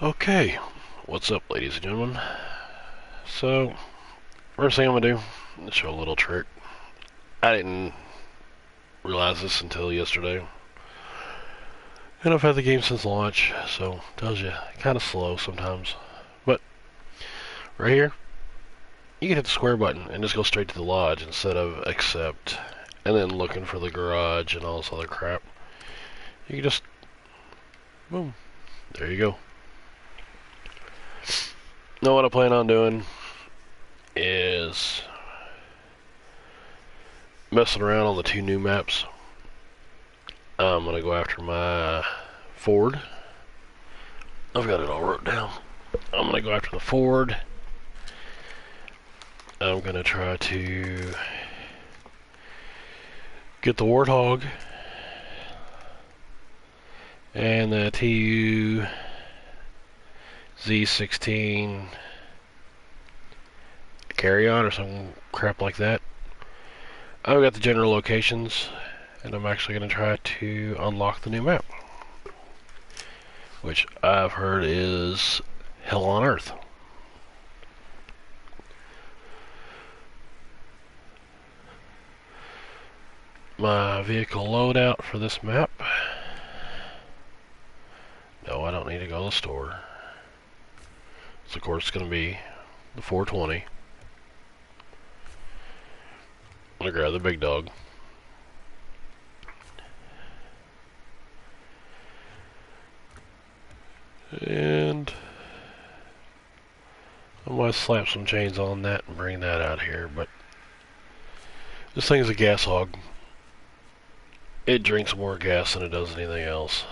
Okay, what's up, ladies and gentlemen? So, first thing I'm gonna do is show a little trick. I didn't realize this until yesterday, and I've had the game since launch, so tells you kind of slow sometimes. But right here, you can hit the square button and just go straight to the lodge instead of accept and then looking for the garage and all this other crap. You can just boom, there you go. Now what I plan on doing is messing around on the two new maps. I'm gonna go after my Ford. I've got it all wrote down. I'm gonna go after the Ford. I'm gonna try to get the Warthog and the TU Z16 carry-on or some crap like that. I've got the general locations, and I'm actually going to try to unlock the new map, which I've heard is hell on earth. My vehicle loadout for this map. No, I don't need to go to the store. So of course it's going to be the 420. I'm going to grab the big dog. And I might slap some chains on that and bring that out here, but this thing is a gas hog. It drinks more gas than it does anything else.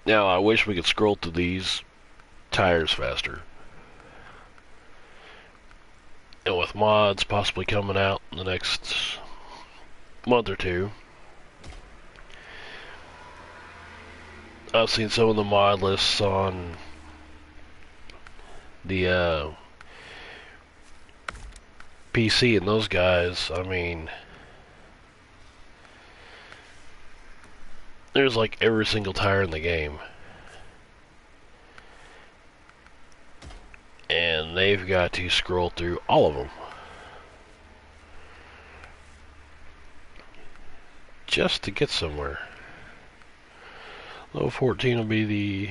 Now I wish we could scroll through these tires faster. And with mods possibly coming out in the next month or two, I've seen some of the mod lists on the PC, and those guys, I mean, there's like every single tire in the game. And they've got to scroll through all of them just to get somewhere. Low 14 will be the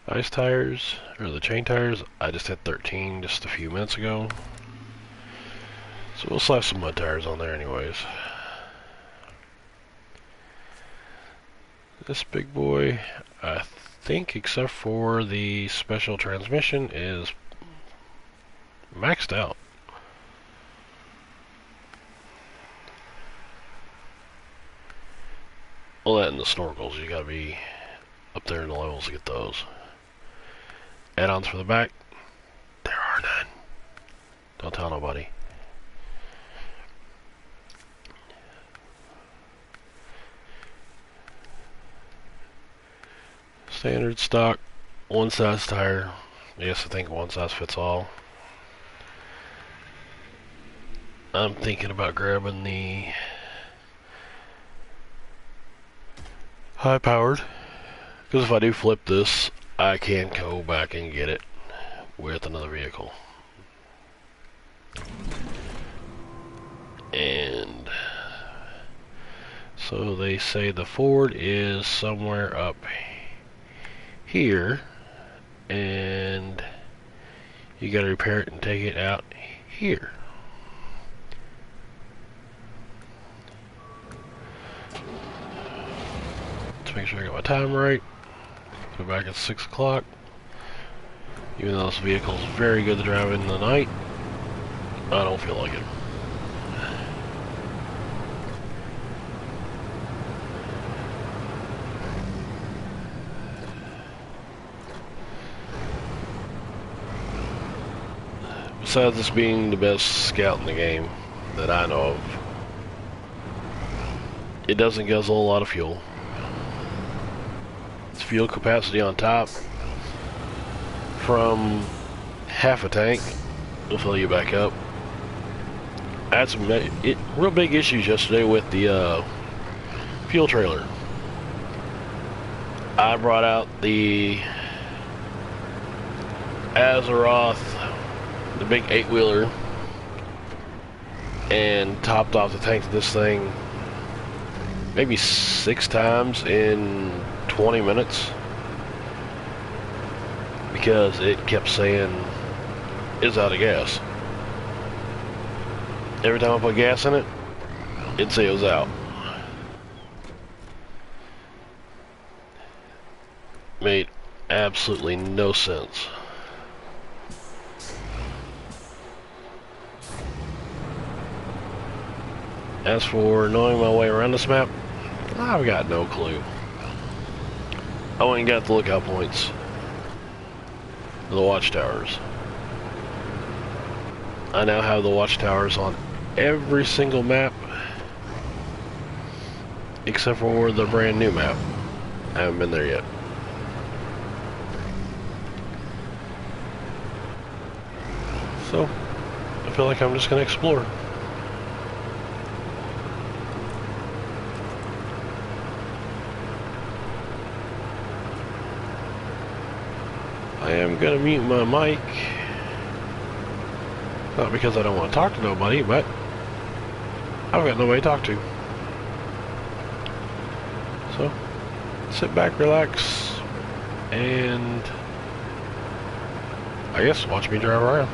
ice tires, or the chain tires. I just hit 13 just a few minutes ago. So we'll slap some mud tires on there anyways. This big boy, I think, except for the special transmission, is maxed out. Well, that and the snorkels, you gotta be up there in the levels to get those. Add-ons for the back, there are none. Don't tell nobody. Standard stock, one size tire. Yes, I think one size fits all. I'm thinking about grabbing the high powered, because if I do flip this, I can go back and get it with another vehicle. And so they say the Ford is somewhere up here, and you gotta repair it and take it out here. Let's make sure I got my time right. Go back at 6 o'clock. Even though this vehicle is very good to drive in the night, I don't feel like it. Besides this being the best scout in the game that I know of, it doesn't guzzle a lot of fuel. Its fuel capacity on top from half a tank will fill you back up. I had some real big issues yesterday with the fuel trailer. I brought out the Azeroth, the big 8-wheeler, and topped off the tank of this thing maybe 6 times in 20 minutes because it kept saying it's out of gas. Every time I put gas in it, it'd say it was out. Made absolutely no sense. As for knowing my way around this map, I've got no clue. I went and got the lookout points, the watchtowers. I now have the watchtowers on every single map except for the brand new map. I haven't been there yet. So, I feel like I'm just going to explore. I am going to mute my mic. Not because I don't want to talk to nobody, but I've got nobody to talk to. So, sit back, relax, and I guess watch me drive around.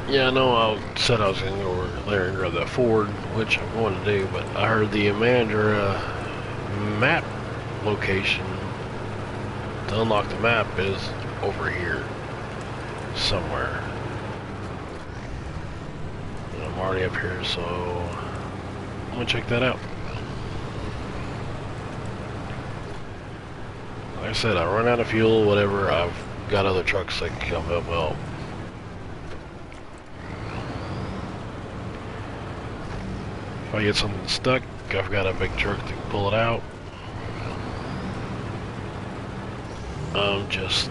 Yeah, I know I said I was going to go over there and grab that Ford, which I'm going to do, but I heard the manager map location to unlock the map is over here somewhere. And I'm already up here, so I'm going to check that out. Like I said, I run out of fuel, whatever, I've got other trucks that can come up help. If I get something stuck, I've got a big truck that can pull it out. I'm just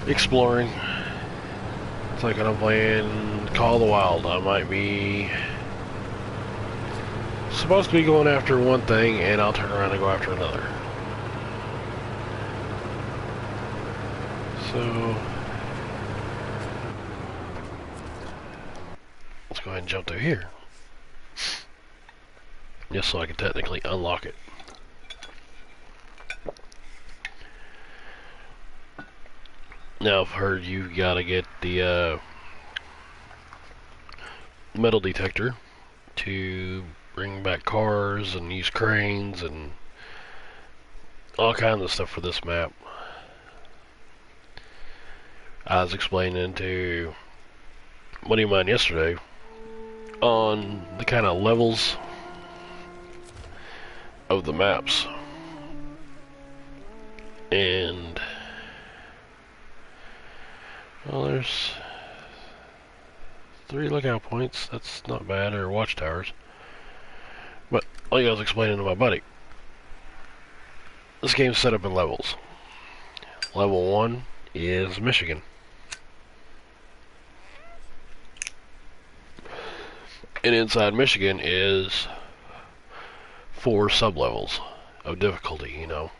exploring. It's like when I'm playing Call of the Wild. I might be supposed to be going after one thing, and I'll turn around and go after another. So let's go ahead and jump through here, just so I can technically unlock it. Now I've heard you gotta get the metal detector to bring back cars and use cranes and all kinds of stuff for this map. I was explaining to a buddy of mine yesterday on the kind of levels of the maps, and well, there's 3 lookout points. That's not bad, or watchtowers. But like I was explaining to my buddy, this game's set up in levels. Level 1 is Michigan. And inside Michigan is 4 sub-levels of difficulty, you know.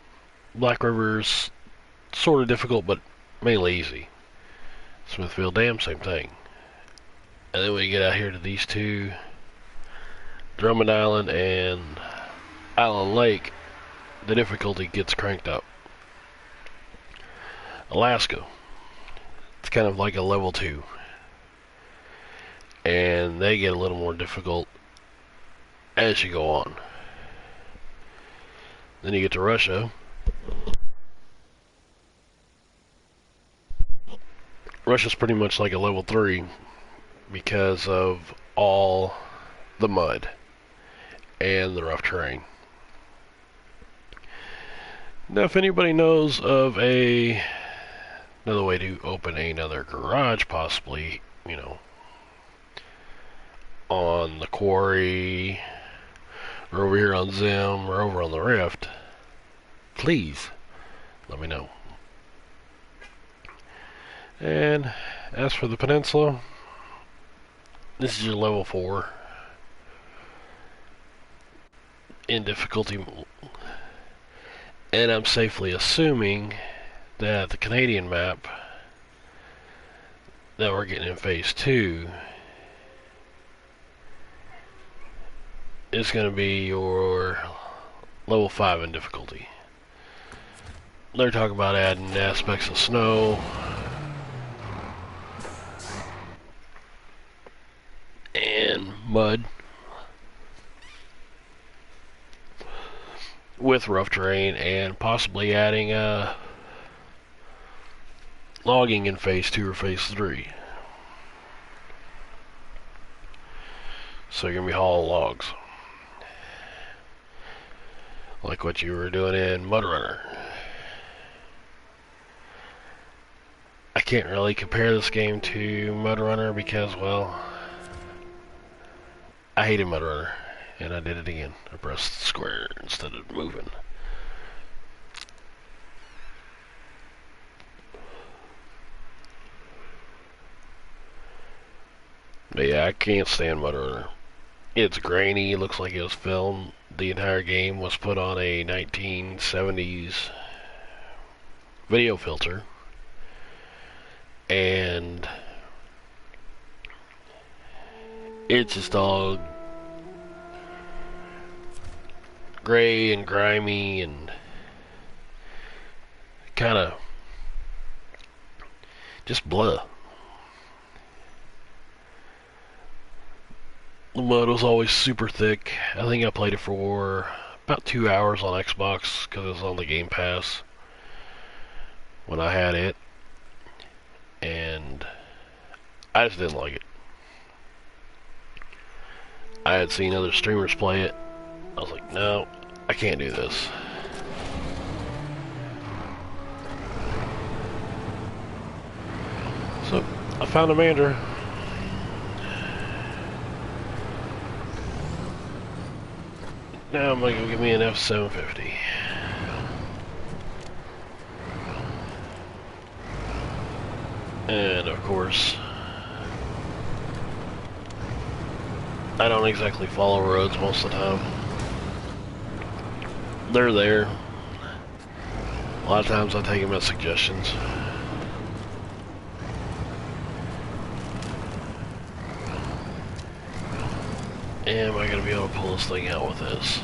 Black River's sort of difficult, but mainly easy. Smithfield Dam, same thing. And then we get out here to these 2, Drummond Island and Island Lake, the difficulty gets cranked up. Alaska, it's kind of like a level 2. And they get a little more difficult as you go on. Then you get to Russia. Russia's pretty much like a level 3 because of all the mud and the rough terrain. Now, if anybody knows of another way to open another garage, possibly, you know, on the quarry, or over here on Zim, or over on the Rift, please let me know. And as for the peninsula, this is your level 4 in difficulty, and I'm safely assuming that the Canadian map that we're getting in phase 2 is going to be your level 5 in difficulty. They're talking about adding aspects of snow and mud with rough terrain, and possibly adding logging in phase 2 or phase 3. So you're going to be hauling logs like what you were doing in MudRunner. I can't really compare this game to MudRunner because, well, I hated MudRunner, and I did it again. I pressed square instead of moving. But yeah, I can't stand MudRunner. It's grainy, it looks like it was filmed. The entire game was put on a 1970s video filter, and it's just all gray and grimy and kind of just blah. The mud was always super thick. I think I played it for about 2 hours on Xbox because it was on the Game Pass when I had it, and I just didn't like it. I had seen other streamers play it. I was like, no, I can't do this. So I found a Mandra. Now I'm gonna go get me an F750. And of course, I don't exactly follow roads most of the time. They're there. A lot of times I take them as suggestions. Am I gonna be able to pull this thing out with this?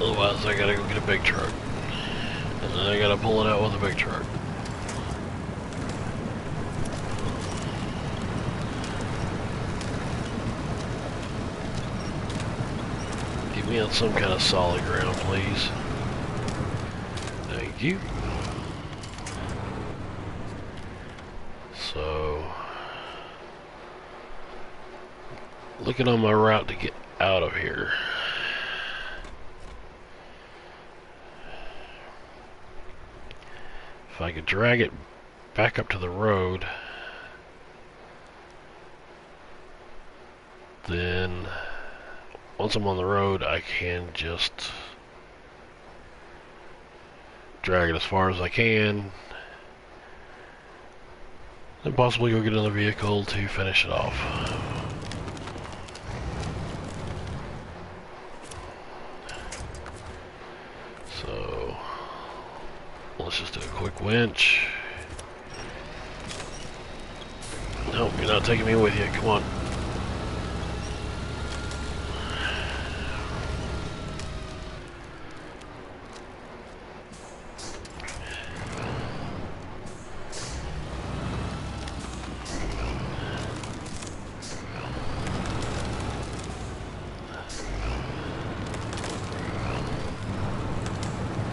Otherwise I gotta go get a big truck. And then I gotta pull it out with a big truck. Get me on some kind of solid ground, please. Thank you. So, looking on my route to get out of here. If I could drag it back up to the road, then once I'm on the road, I can just drag it as far as I can, and possibly go get another vehicle to finish it off. So let's just do a quick winch. Nope, you're not taking me with you. Come on.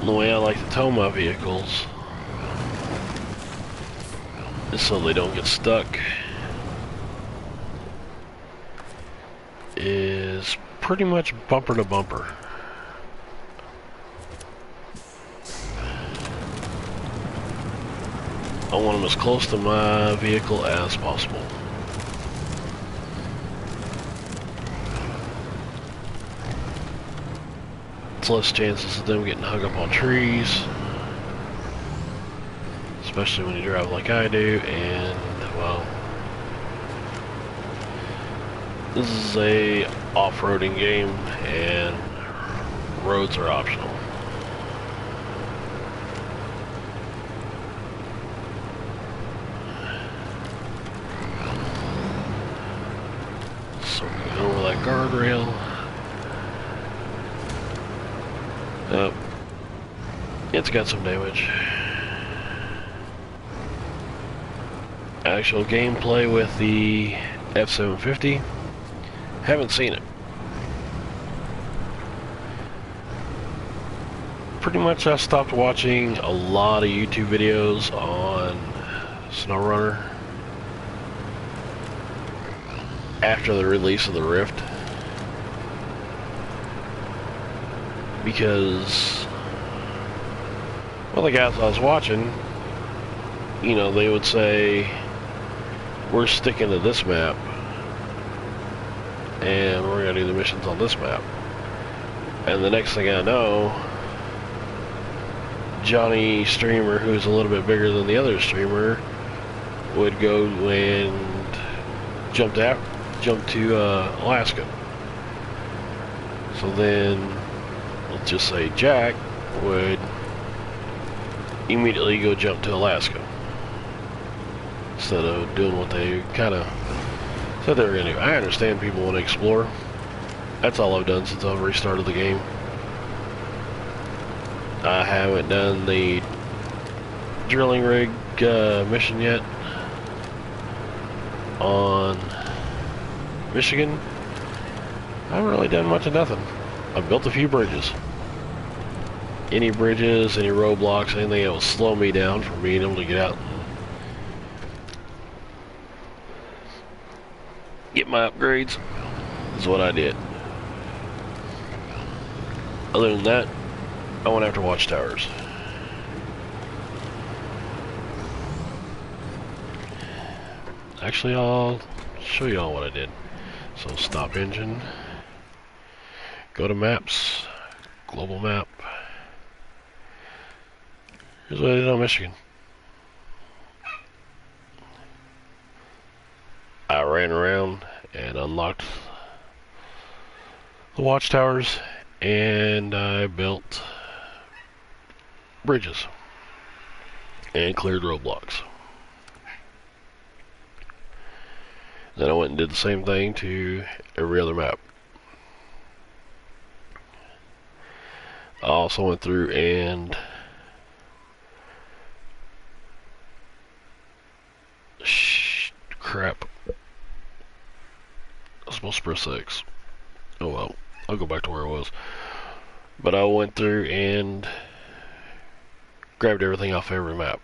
The way I like to tow my vehicles is so they don't get stuck, is pretty much bumper to bumper. I want them as close to my vehicle as possible. It's less chances of them getting hung up on trees, especially when you drive like I do, and, well, this is a off-roading game, and roads are optional. So we're going over that guardrail. It's got some damage. Actual gameplay with the F750, haven't seen it. Pretty much I stopped watching a lot of YouTube videos on Snowrunner after the release of the Rift, because, well, the guys I was watching, you know, they would say, we're sticking to this map, and we're going to do the missions on this map. And the next thing I know, Johnny Streamer, who's a little bit bigger than the other streamer, would go and jump to Alaska. So then, let's just say Jack would immediately go jump to Alaska, instead of doing what they kind of said they were going to do. I understand people want to explore. That's all I've done since I've restarted the game. I haven't done the drilling rig mission yet on Michigan. I haven't really done much of nothing. I've built a few bridges. Any bridges, any roadblocks, anything that will slow me down from being able to get out and get my upgrades is what I did. Other than that, I went after watchtowers. Actually, I'll show you all what I did. So stop engine, go to maps, global map. Here's what I did on Michigan. I ran around and unlocked the watchtowers, and I built bridges and cleared roadblocks. Then I went and did the same thing to every other map. I also went through and crap. I was supposed to press X. Oh well, I'll go back to where I was. But I went through and grabbed everything off every map.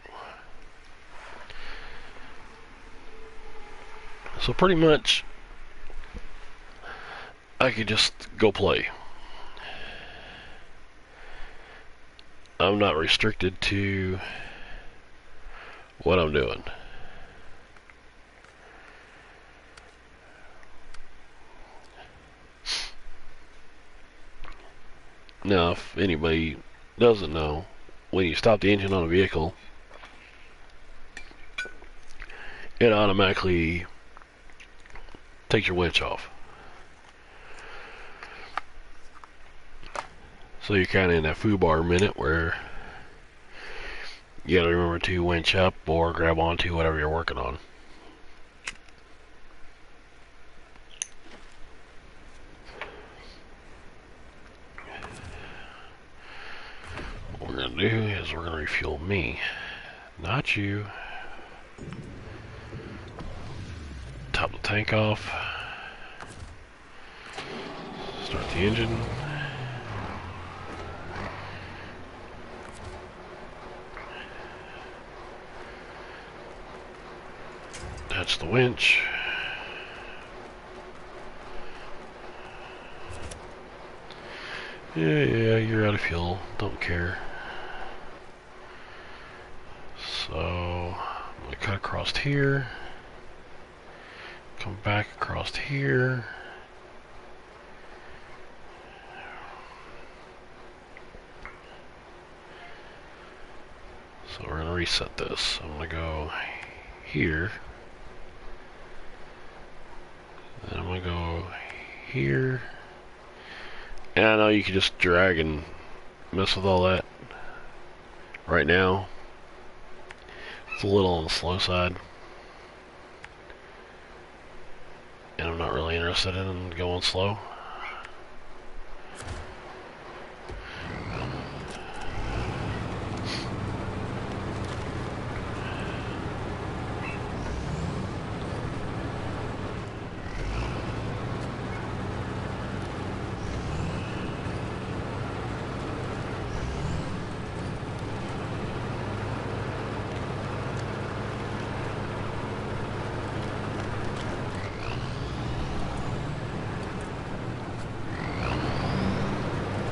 So pretty much, I could just go play. I'm not restricted to what I'm doing. Now, if anybody doesn't know, when you stop the engine on a vehicle, it automatically takes your winch off. So you're kind of in that foobar minute where you gotta remember to winch up or grab onto whatever you're working on. What we're gonna do is we're gonna refuel me, not you. Top the tank off. Start the engine. Attach the winch. Yeah, you're out of fuel. Don't care. So, I'm going to cut across here. Come back across here. So we're going to reset this. I'm going to go here. Then I'm going to go here. And I know you can just drag and mess with all that. Right now, it's a little on the slow side. And I'm not really interested in going slow.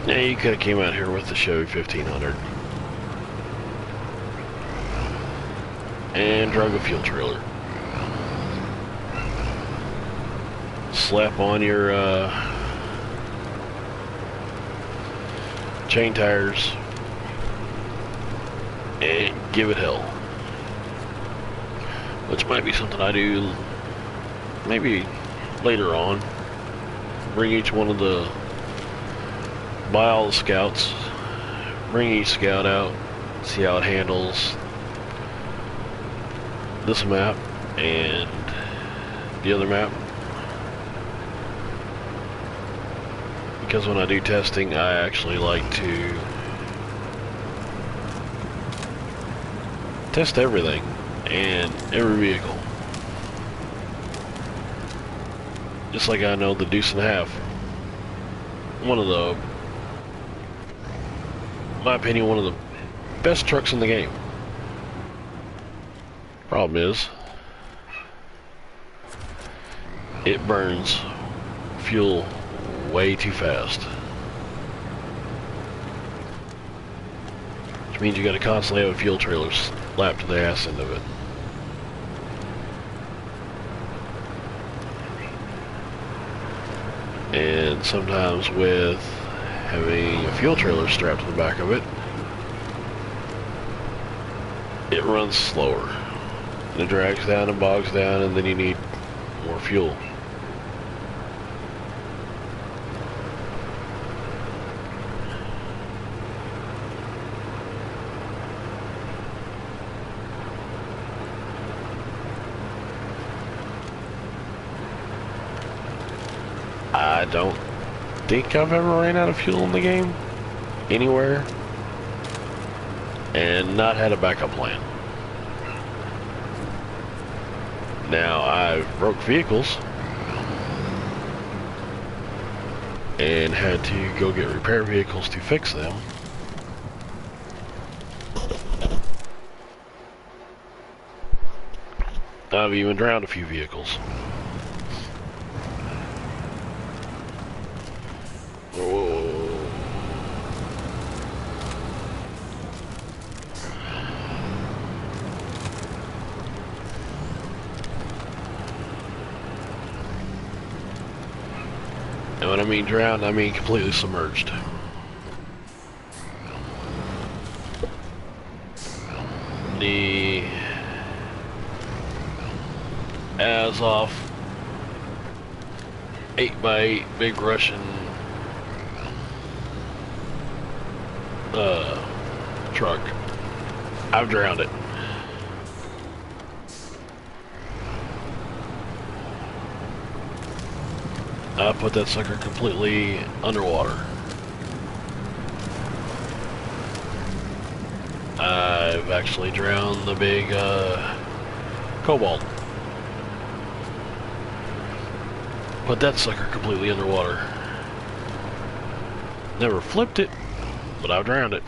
Yeah, you could have came out here with the Chevy 1500 and drug a fuel trailer. Slap on your chain tires and give it hell. Which might be something I do maybe later on. Bring each one of the buy all the scouts, bring each scout out, see how it handles this map and the other map. Because when I do testing, I actually like to test everything and every vehicle. Just like I know the Deuce and a Half. One of the, in my opinion, one of the best trucks in the game. Problem is, it burns fuel way too fast. Which means you gotta constantly have a fuel trailer slapped to the ass end of it. And sometimes with having a fuel trailer strapped to the back of it, it runs slower. And it drags down and bogs down, and then you need more fuel. I don't think I've ever ran out of fuel in the game, anywhere, and not had a backup plan. Now, I've broke vehicles and had to go get repair vehicles to fix them. I've even drowned a few vehicles. And when I mean drowned, I mean completely submerged. The Azov 8x8 big Russian truck, I've drowned it. I put that sucker completely underwater. I've actually drowned the big Cobalt. Put that sucker completely underwater. Never flipped it, but I've drowned it.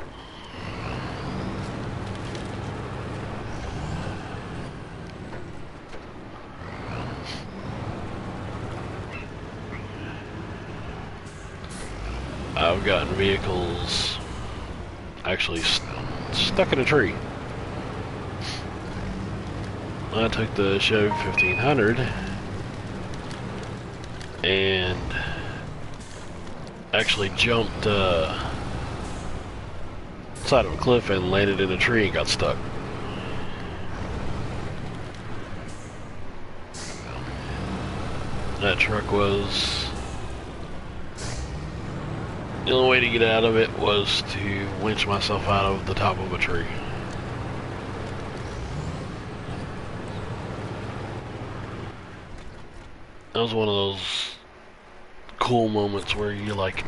I've gotten vehicles actually stuck in a tree. I took the Chevy 1500 and actually jumped side of a cliff and landed in a tree and got stuck. That truck was... The only way to get out of it was to winch myself out of the top of a tree. That was one of those cool moments where you're like,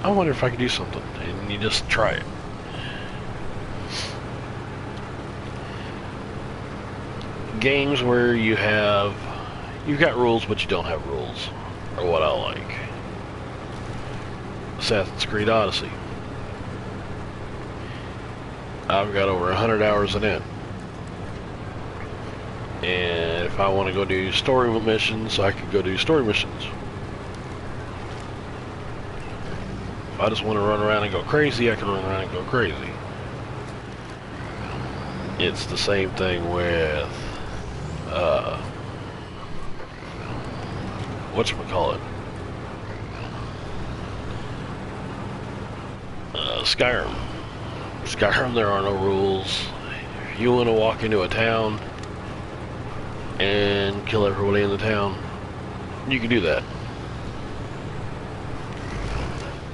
I wonder if I could do something, and you just try it. Games where you've got rules but you don't have rules are what I like. Assassin's Creed Odyssey. I've got over 100 hours in it. And if I want to go do story missions, I can go do story missions. If I just want to run around and go crazy, I can run around and go crazy. It's the same thing with whatchamacallit? Skyrim. Skyrim, there are no rules. If you want to walk into a town and kill everybody in the town, you can do that.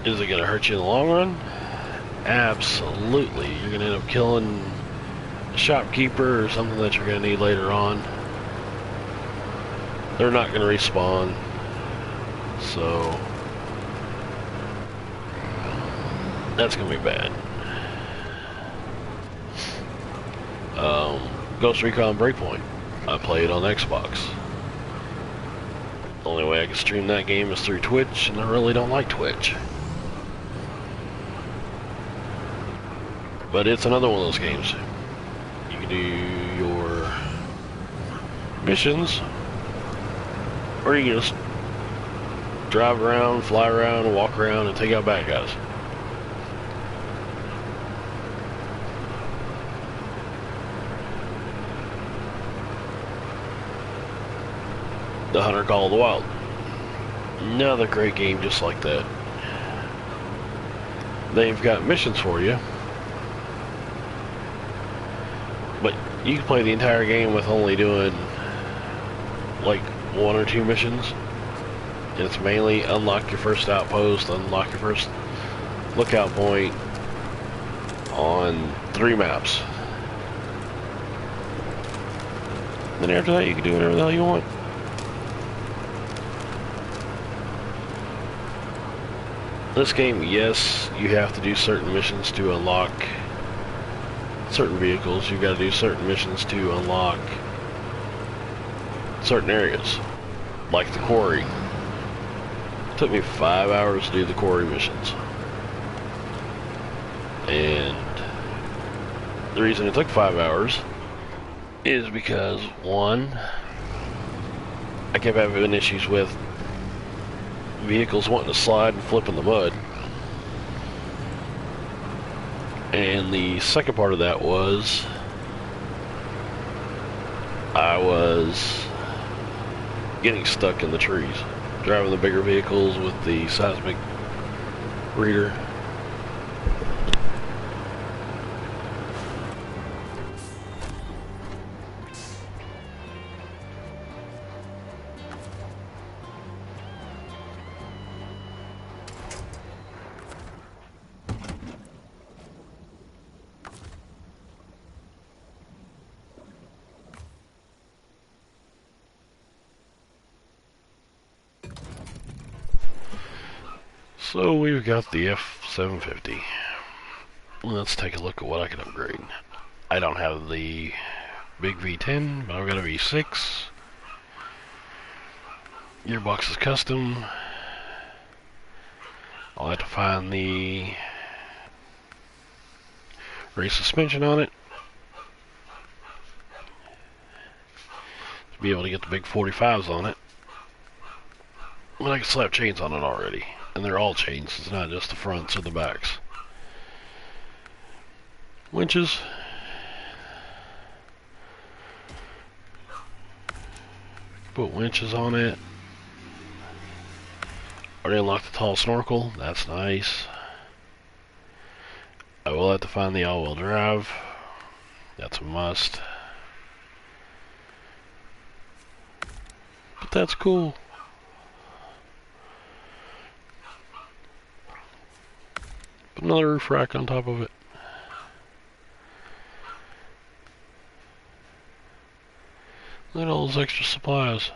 Is it going to hurt you in the long run? Absolutely. You're going to end up killing a shopkeeper or something that you're going to need later on. They're not going to respawn. So that's going to be bad. Ghost Recon Breakpoint. I play it on Xbox. The only way I can stream that game is through Twitch, and I really don't like Twitch. But it's another one of those games. You can do your missions, or you can just drive around, fly around, walk around, and take out bad guys. The Hunter Call of the Wild. Another great game just like that. They've got missions for you, but you can play the entire game with only doing like 1 or 2 missions. And it's mainly unlock your first outpost, unlock your first lookout point on 3 maps. Then after that you can do whatever the hell you want. This game, yes, you have to do certain missions to unlock certain vehicles. You've got to do certain missions to unlock certain areas, like the quarry. It took me 5 hours to do the quarry missions. And the reason it took 5 hours is because, one, I kept having issues with vehicles wanting to slide and flip in the mud. And the second part of that was I was getting stuck in the trees, driving the bigger vehicles with the seismic reader. So we've got the F750. Let's take a look at what I can upgrade. I don't have the big V10, but I've got a V6. Gearbox is custom. I'll have to find the race suspension on it to be able to get the big 45s on it. But I can slap chains on it already. And they're all chains, it's not just the fronts or the backs. Winches. Put winches on it. Already unlocked the tall snorkel, that's nice. I will have to find the all-wheel drive. That's a must. But that's cool. Put another roof rack on top of it. Look at all those extra supplies.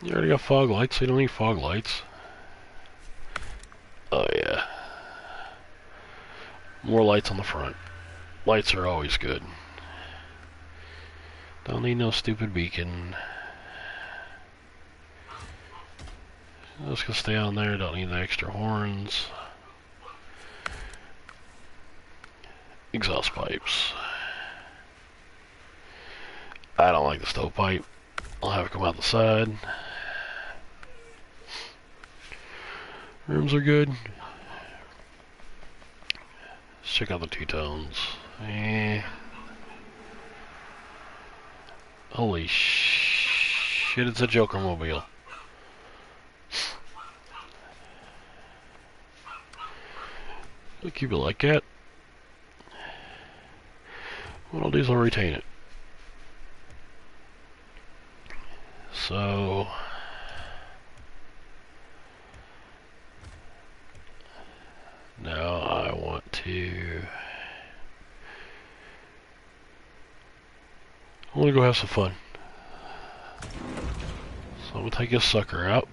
You already got fog lights, so you don't need fog lights. Oh yeah. More lights on the front. Lights are always good. Don't need no stupid beacon. That's gonna stay on there, don't need the extra horns. Exhaust pipes. I don't like the stovepipe. I'll have it come out the side. Rims are good. Let's check out the two-tones. Holy shit, it's a Joker mobile. I'll keep it like that. What I'll do is I'll retain it. So now I want to go have some fun. So I'm gonna take this sucker out.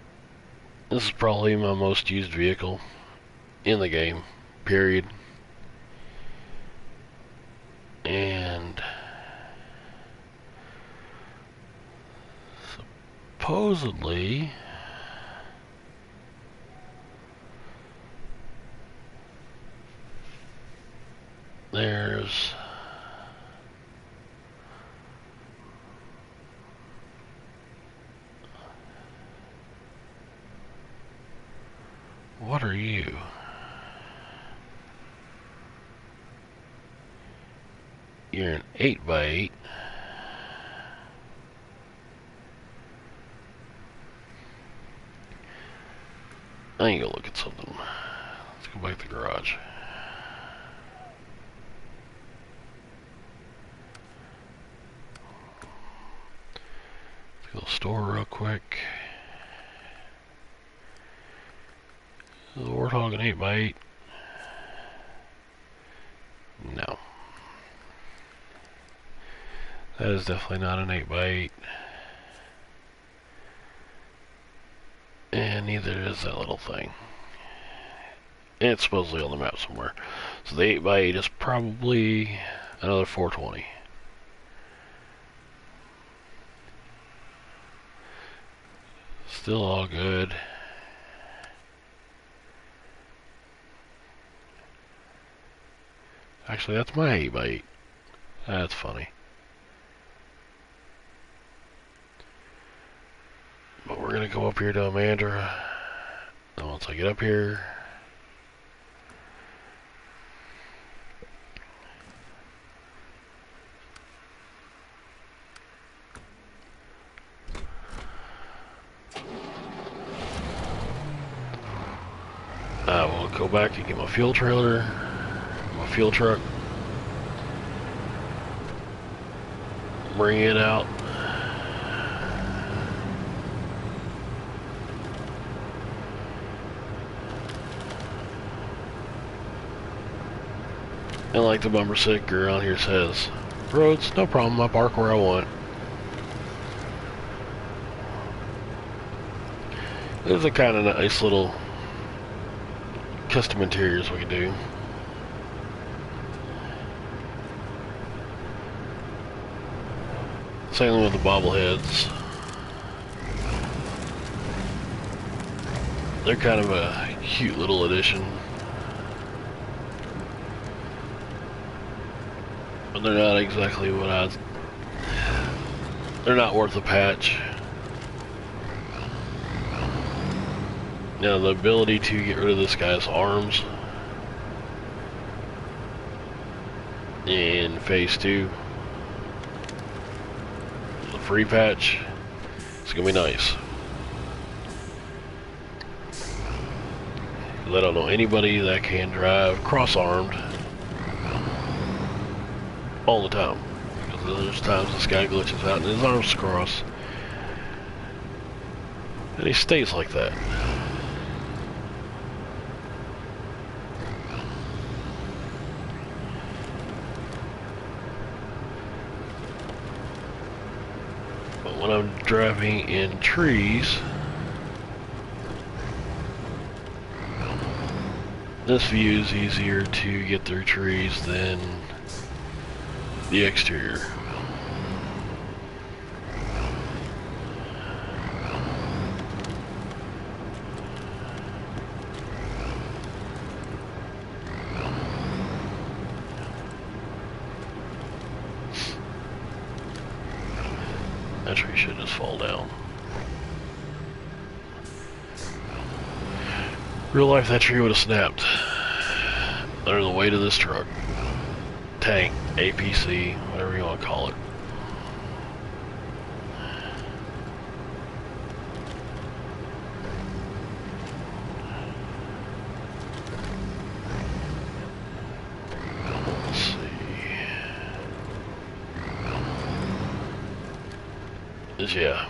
This is probably my most used vehicle in the game, period. And supposedly there's what are you? You're an 8x8. I need to go look at something. Let's go back to the garage. Let's go to the store real quick. The Warthog an 8x8. No. That is definitely not an 8x8. And neither is that little thing. And it's supposedly on the map somewhere. So the 8x8 is probably another 420. Still all good. Actually, that's my 8x8. That's funny. But we're gonna go up here to Amandra. And once I get up here, I will go back and get my fuel trailer, my fuel truck, bring it out. And like the bumper sticker on here says, roads, no problem, I park where I want. There's a kind of nice little custom interiors we can do. Same with the bobbleheads. They're kind of a cute little addition. But they're not exactly what they're not worth a patch. Now the ability to get rid of this guy's arms in phase 2, the free patch, it's gonna be nice. I don't know anybody that can drive cross-armed all the time. Because there's times this guy glitches out and his arms cross. And he stays like that. But when I'm driving in trees, this view is easier to get through trees than the exterior. That tree should just fall down. Real life, that tree would have snapped under the weight of this truck. Tank, APC, whatever you want to call it. Let's see. Yeah.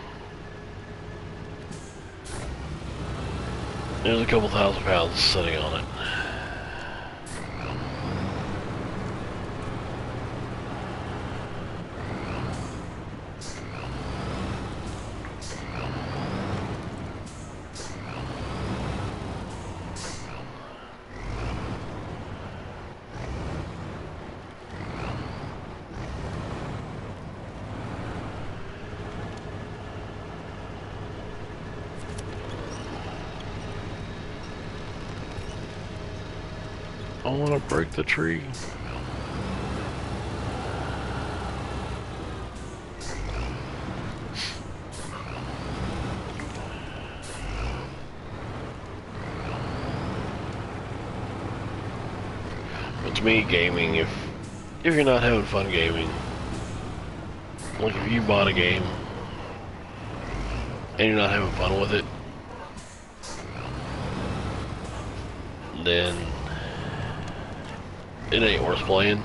There's a couple thousand pounds sitting on it. I want to break the tree. But to me, gaming, if you're not having fun gaming, like if you bought a game and you're not having fun with it, then it ain't worth playing.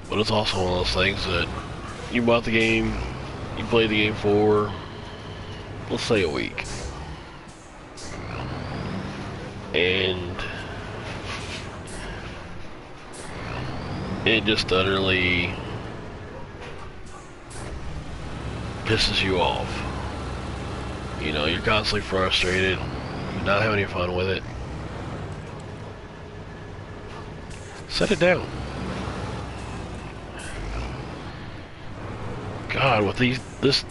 But it's also one of those things that you bought the game, you played the game for, let's say, a week, and it just utterly pisses you off. You know, you're constantly frustrated, you're not having any fun with it. Set it down. God, with this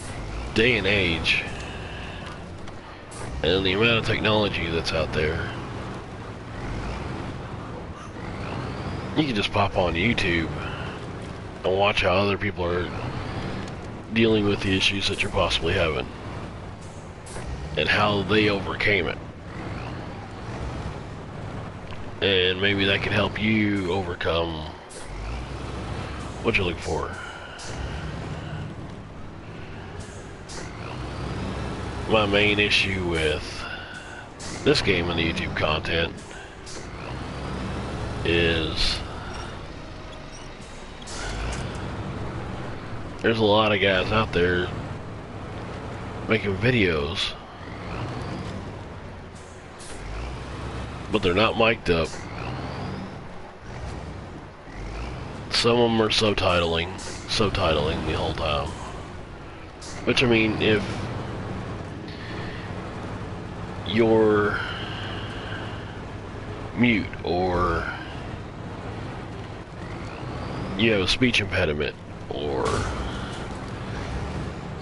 day and age, and the amount of technology that's out there, you can just pop on YouTube and watch how other people are dealing with the issues that you're possibly having and how they overcame it. And maybe that can help you overcome what you're looking for. My main issue with this game and the YouTube content is there's a lot of guys out there making videos, but they're not mic'd up. Some of them are subtitling the whole time. Which, I mean, if you're mute or you have a speech impediment or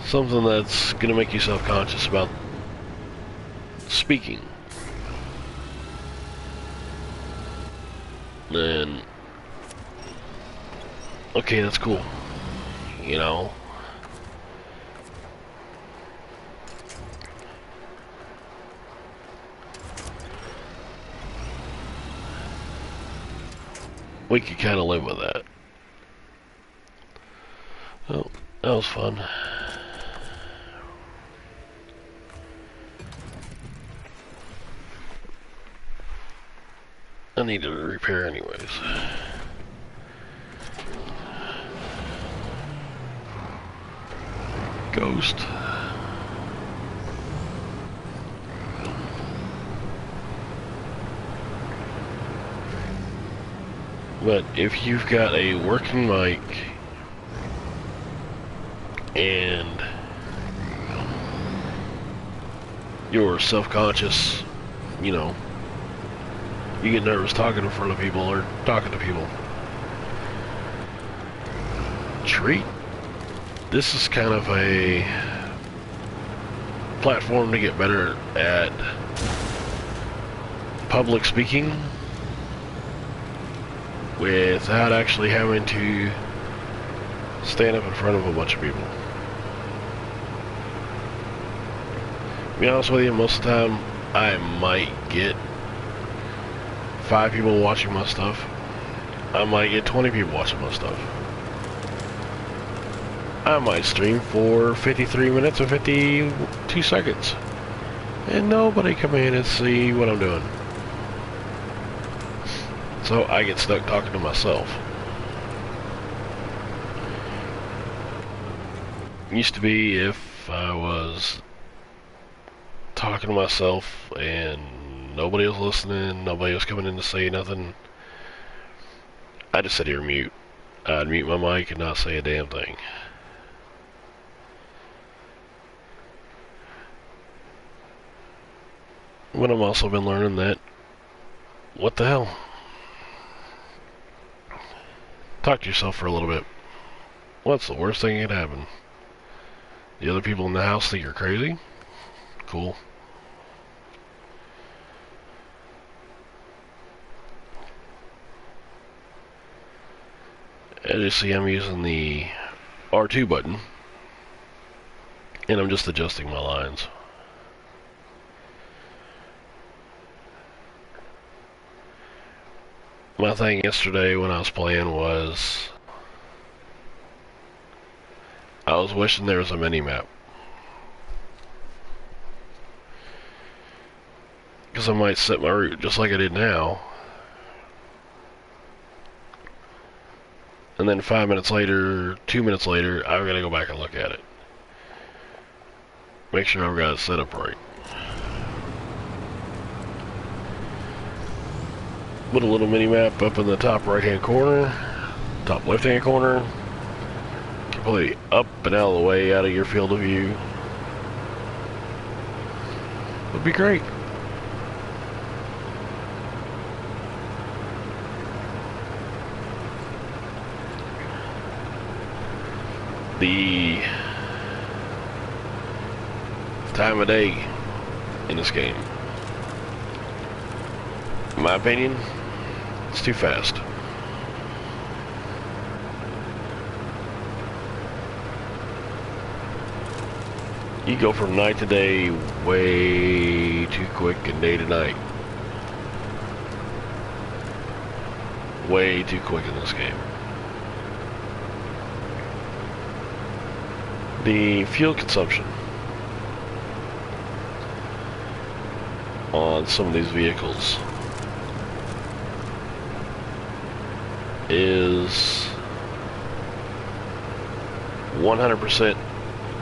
something that's going to make you self-conscious about speaking, then okay, that's cool, you know. We could kind of live with that. Oh, that was fun. I need to repair anyways. Ghost. But if you've got a working mic and you're self-conscious, you know, you get nervous talking in front of people or talking to people, this is kind of a platform to get better at public speaking without actually having to stand up in front of a bunch of people. To be honest with you, most of the time I might get 5 people watching my stuff. I might get 20 people watching my stuff. I might stream for 53 minutes or 52 seconds and nobody come in and see what I'm doing. So I get stuck talking to myself. Used to be if I was talking to myself and nobody was listening, nobody was coming in to say nothing, I just sit here mute. I'd mute my mic and not say a damn thing. But I've also been learning that, what the hell? Talk to yourself for a little bit. What's the worst thing that could happen? The other people in the house think you're crazy? Cool. As you see, I'm using the R2 button, and I'm just adjusting my lines. My thing yesterday when I was playing was I was wishing there was a mini-map. Because I might set my route just like I did now. And then 5 minutes later, 2 minutes later, I've got to go back and look at it. Make sure I've got it set up right. Put a little mini-map up in the top right-hand corner, top left-hand corner. Completely up and out of the way, out of your field of view. Would be great. The time of day in this game, in my opinion, it's too fast. You go from night to day way too quick and day to night. Way too quick in this game. The fuel consumption on some of these vehicles is 100%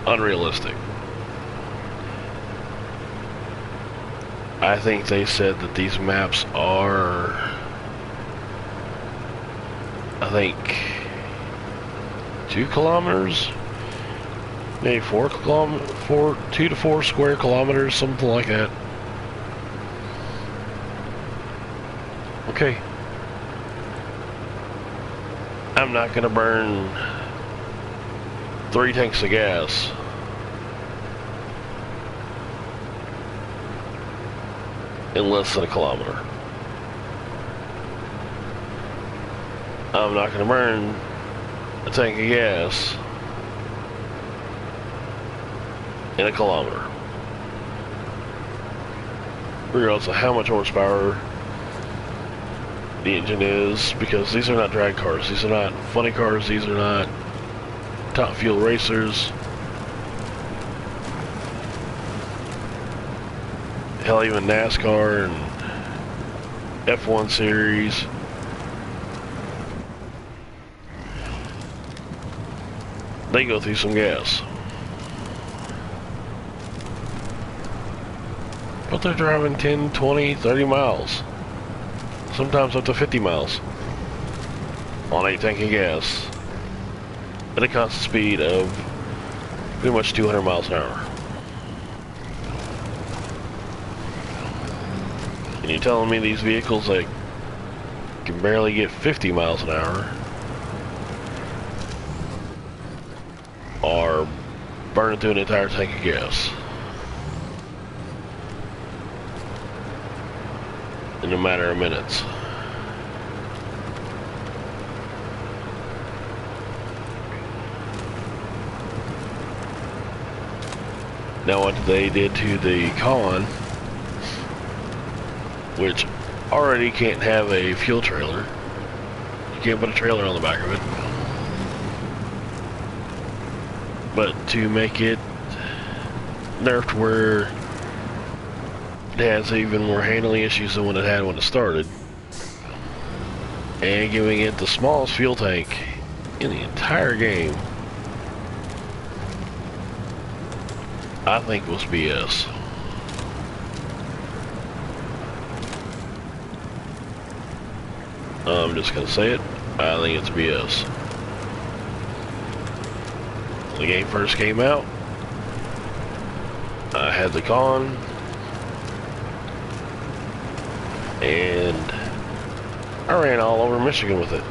unrealistic. I think they said that these maps are, I think, 2 kilometers, maybe 4 kilometers, 2 to 4 square kilometers, something like that. Okay. I'm not gonna burn 3 tanks of gas in less than a kilometer. I'm not gonna burn a tank of gas in a kilometer, regardless of how much horsepower the engine is, because these are not drag cars, these are not funny cars, these are not top fuel racers. Hell, even NASCAR and F1 series. They go through some gas. But they're driving 10, 20, 30 miles. Sometimes up to 50 miles on a tank of gas at a constant speed of pretty much 200 miles an hour. And you're telling me these vehicles that can barely get 50 miles an hour are burning through an entire tank of gas in a matter of minutes. Now what they did to the Con, which already can't have a fuel trailer, you can't put a trailer on the back of it, but to make it nerfed where it has even more handling issues than what it had when it started, and giving it the smallest fuel tank in the entire game, I think was BS. I'm just gonna say it, I think it's BS. When the game first came out, I had the Con, and I ran all over Michigan with it.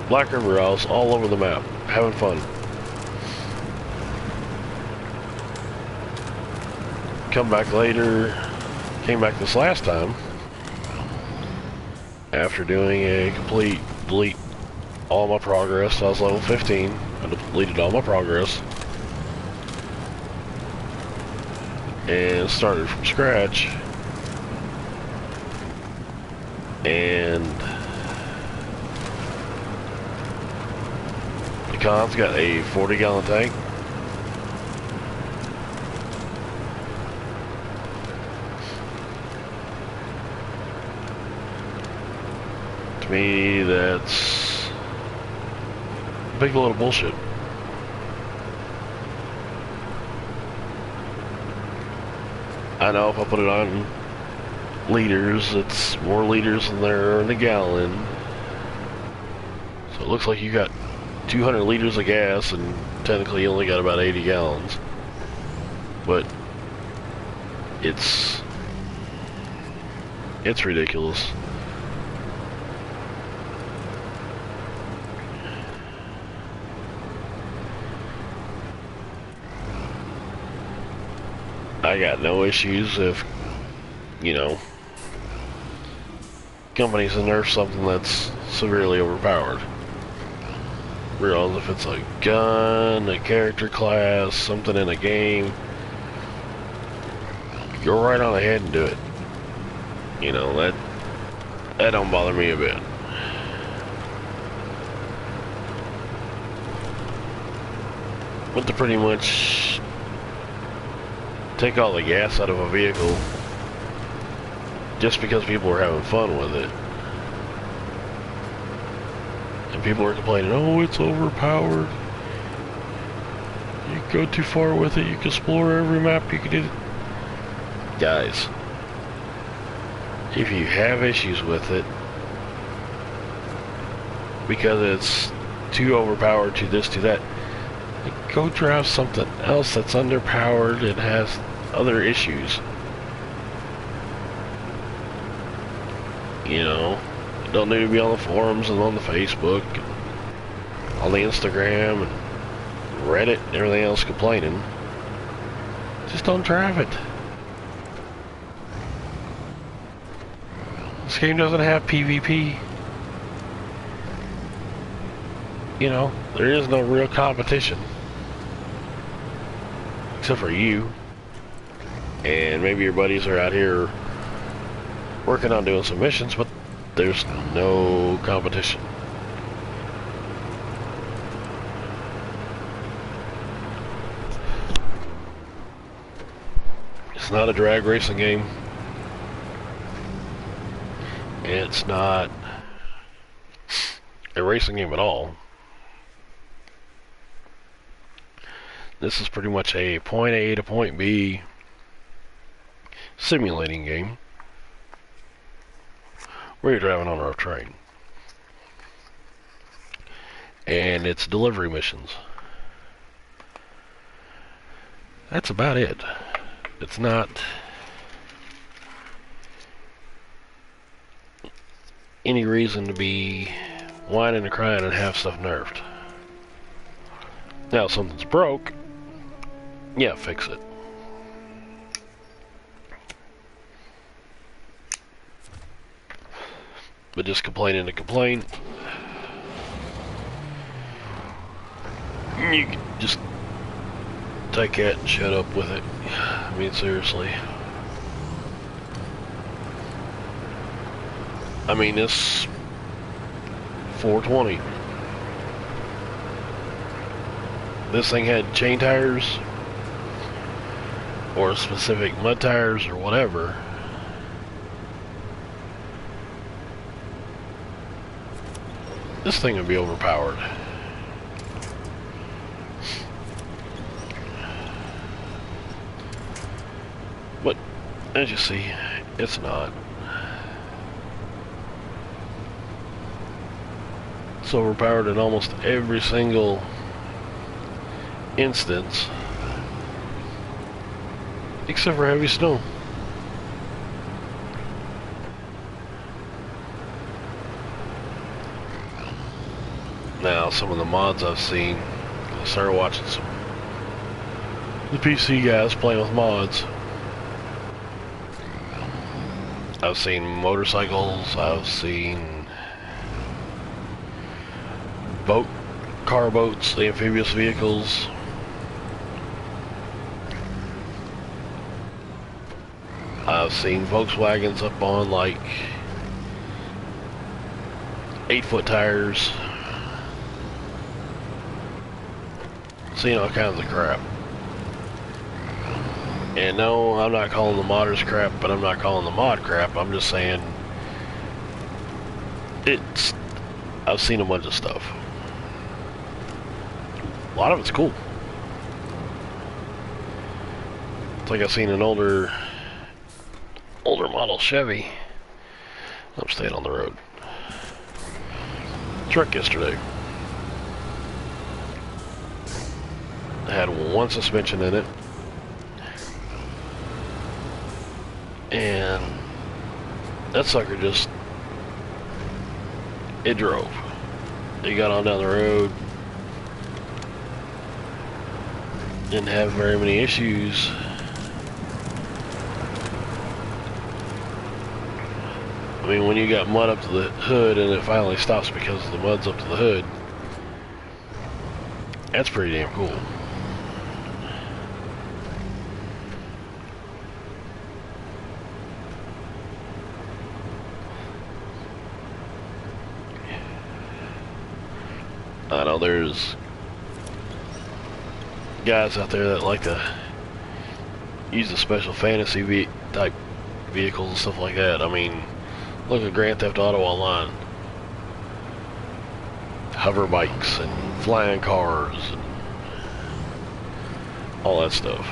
Black River, I was all over the map, having fun. Come back later, came back this last time, after doing a complete delete all my progress. I was level 15. I deleted all my progress. And started from scratch. And the con's got a 40-gallon tank. To me, that's a big load of bullshit. I know if I put it on liters, it's more liters than there are in a gallon. So it looks like you got 200 liters of gas and technically you only got about 80 gallons. But it's ridiculous. I got no issues if, you know, companies nerf something that's severely overpowered. Regardless if it's a gun, a character class, something in a game, go right on ahead and do it. You know, that don't bother me a bit. But to pretty much take all the gas out of a vehicle just because people are having fun with it. And people are complaining, oh, it's overpowered. You go too far with it, you can explore every map you can do. Guys, if you have issues with it because it's too overpowered, to this, to that, go drive something else that's underpowered and has other issues. You know, you don't need to be on the forums and on the Facebook and on the Instagram and Reddit and everything else complaining. Just don't drive it. This game doesn't have PvP. You know, there is no real competition. Except for you. And maybe your buddies are out here working on doing some missions, but there's no competition. It's not a drag racing game. It's not a racing game at all. This is pretty much a point A to point B simulating game where you're driving on a rough terrain. And it's delivery missions. That's about it. It's not any reason to be whining and crying and have stuff nerfed. Now, if something's broke, yeah, fix it. But just complaining to complain, you can just take it and shut up with it. I mean, seriously. I mean, this 420. This thing had chain tires or specific mud tires or whatever. This thing would be overpowered. But as you see, it's not. It's overpowered in almost every single instance except for heavy snow. Now, some of the mods I've seen, I started watching some the PC guys playing with mods. I've seen motorcycles, I've seen car boats, the amphibious vehicles. I've seen Volkswagens up on like 8-foot tires. Seen all kinds of crap. And no, I'm not calling the modders crap, but I'm not calling the mod crap. I'm just saying I've seen a bunch of stuff. A lot of it's cool. It's like I've seen an older model Chevy. I'm staying on the road. Truck yesterday. I had one suspension in it. And that sucker just, it drove. It got on down the road. Didn't have very many issues. I mean, when you got mud up to the hood and it finally stops because the mud's up to the hood, that's pretty damn cool. I know there's guys out there that like to use the special fantasy type vehicles and stuff like that. I mean, look at Grand Theft Auto Online. Hover bikes and flying cars and all that stuff.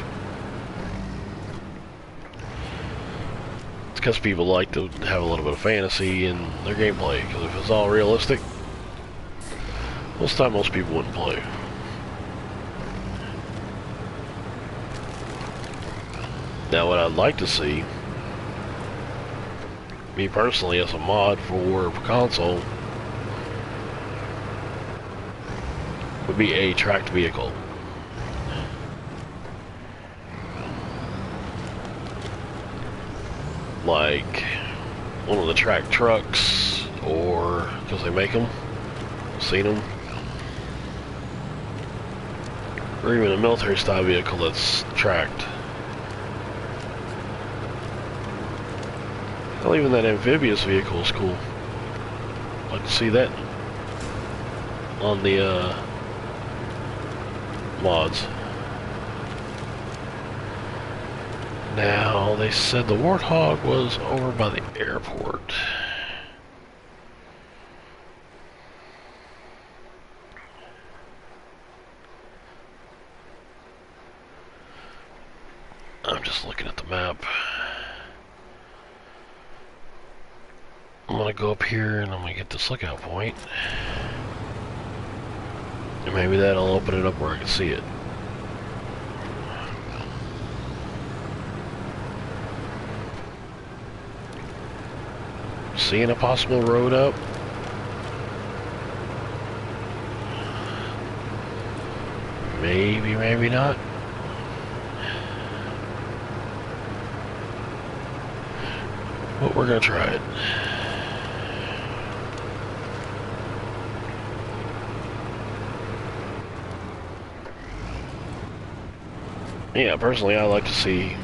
It's because people like to have a little bit of fantasy in their gameplay. Because if it's all realistic, most of the time most people wouldn't play. Now what I'd like to see, me personally as a mod for console, would be a tracked vehicle. Like one of the tracked trucks, or because they make them, seen them, or even a military style vehicle that's tracked. Well, even that amphibious vehicle is cool. I'd like to see that on the mods. Now, they said the Warthog was over by the airport. I'm just looking at the map. I'm gonna go up here and I'm gonna get this lookout point. And maybe that'll open it up where I can see it. Seeing a possible road up. Maybe, maybe not. But we're gonna try it. Yeah, personally, I like to see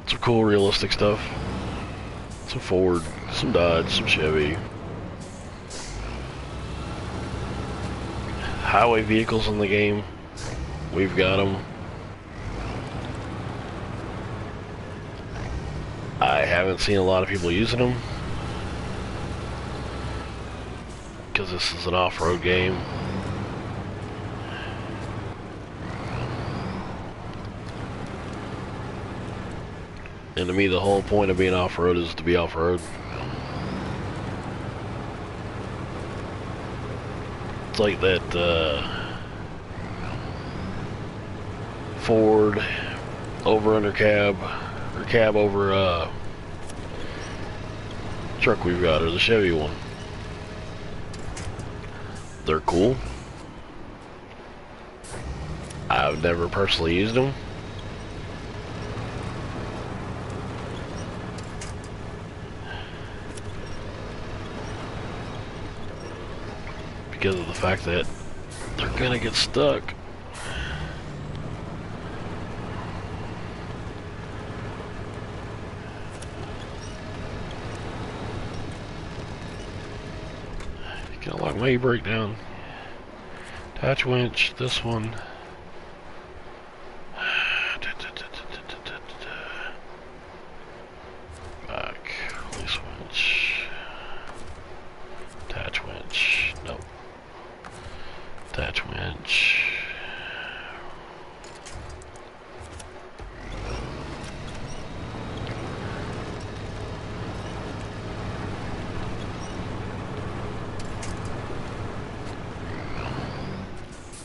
some cool, realistic stuff. Some Ford, some Dodge, some Chevy. Highway vehicles in the game, we've got them. I haven't seen a lot of people using them, because this is an off-road game. And to me, the whole point of being off-road is to be off-road. It's like that Ford over-under cab, or cab over truck we've got, or the Chevy one. They're cool. I've never personally used them. because of the fact that they're gonna get stuck. Get a long way breakdown. Attach winch, this one. Back, release winch. Attach winch, nope. Attach winch.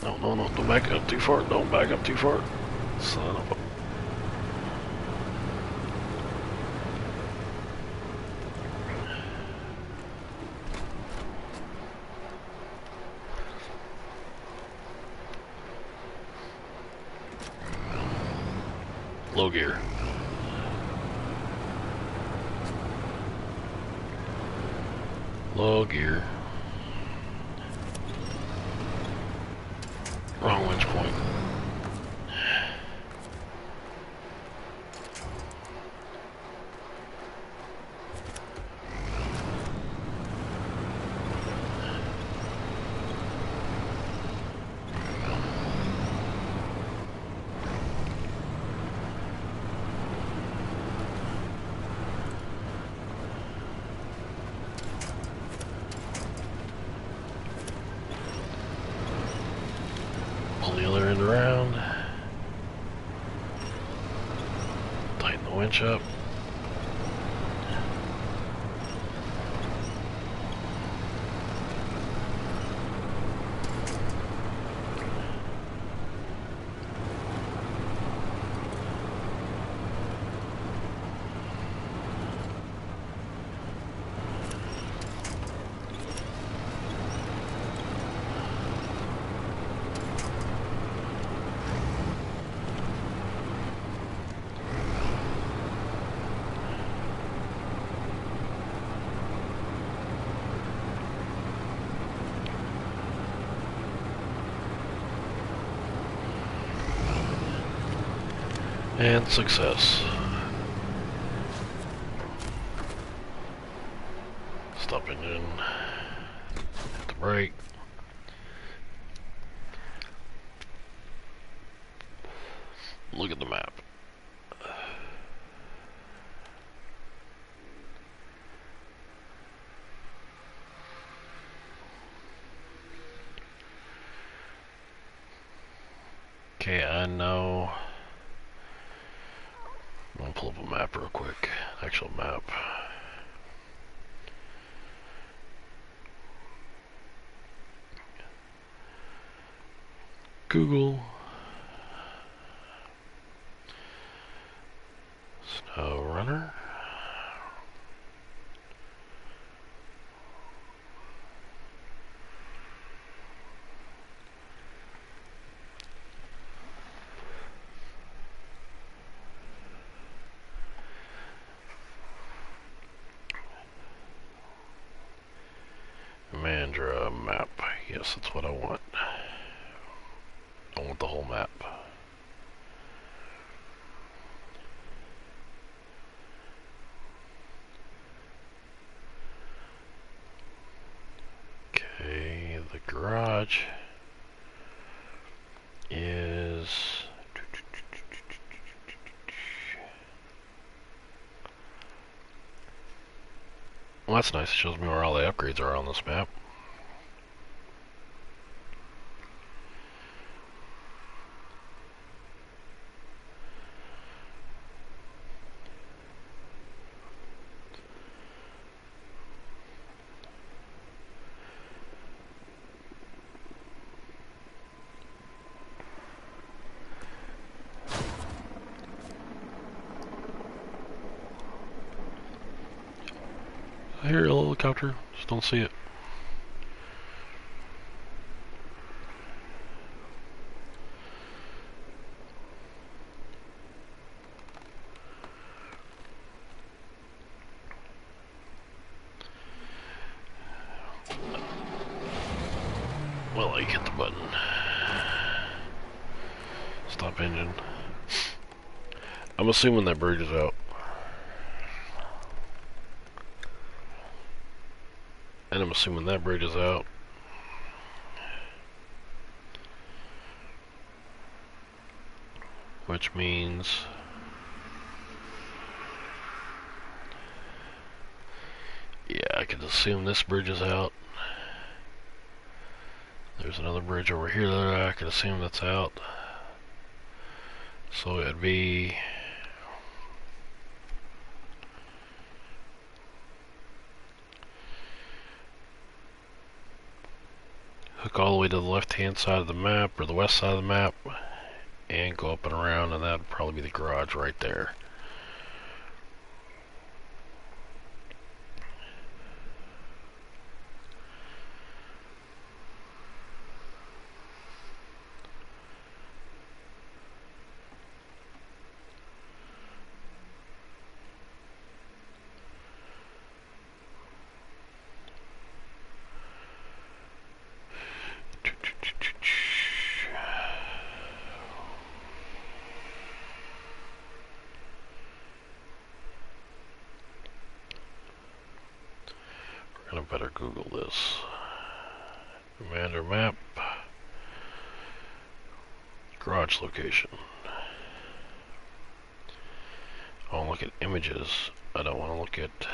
No, don't back up too far. Don't back up too far. Son of a... Low gear. Low gear. Wrong winch point. Pull the other end around. Tighten the winch up. And success. Stop engine. Hit the brake. Look at the map. Okay, I know. I'm gonna pull up a map real quick. Actual map. Google. Snowrunner. Mandra map. Yes, that's what I want. I want the whole map. Okay, the garage is... Well, that's nice. It shows me where all the upgrades are on this map. I hear a helicopter, just don't see it. like hit the button. Stop engine. I'm assuming that bridge is out. And I'm assuming that bridge is out. Which means yeah, I can assume this bridge is out. There's another bridge over here that I can assume that's out. So it'd be hook all the way to the left hand side of the map, or the west side of the map, and go up and around, and that'd probably be the garage right there. I better Google this. Commander map. Garage location. I want to look at images. I don't want to look at...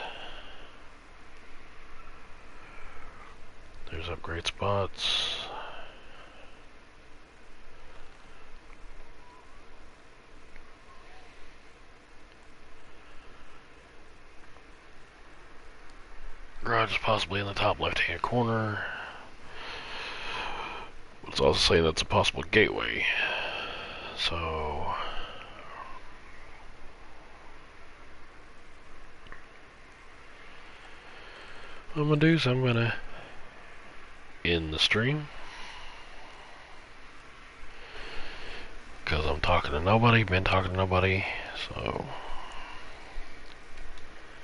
There's upgrade spots. Garage is possibly in the top left-hand corner. It's also saying that's a possible gateway. So... what I'm gonna do is I'm gonna end the stream. Because I'm talking to nobody, been talking to nobody, so...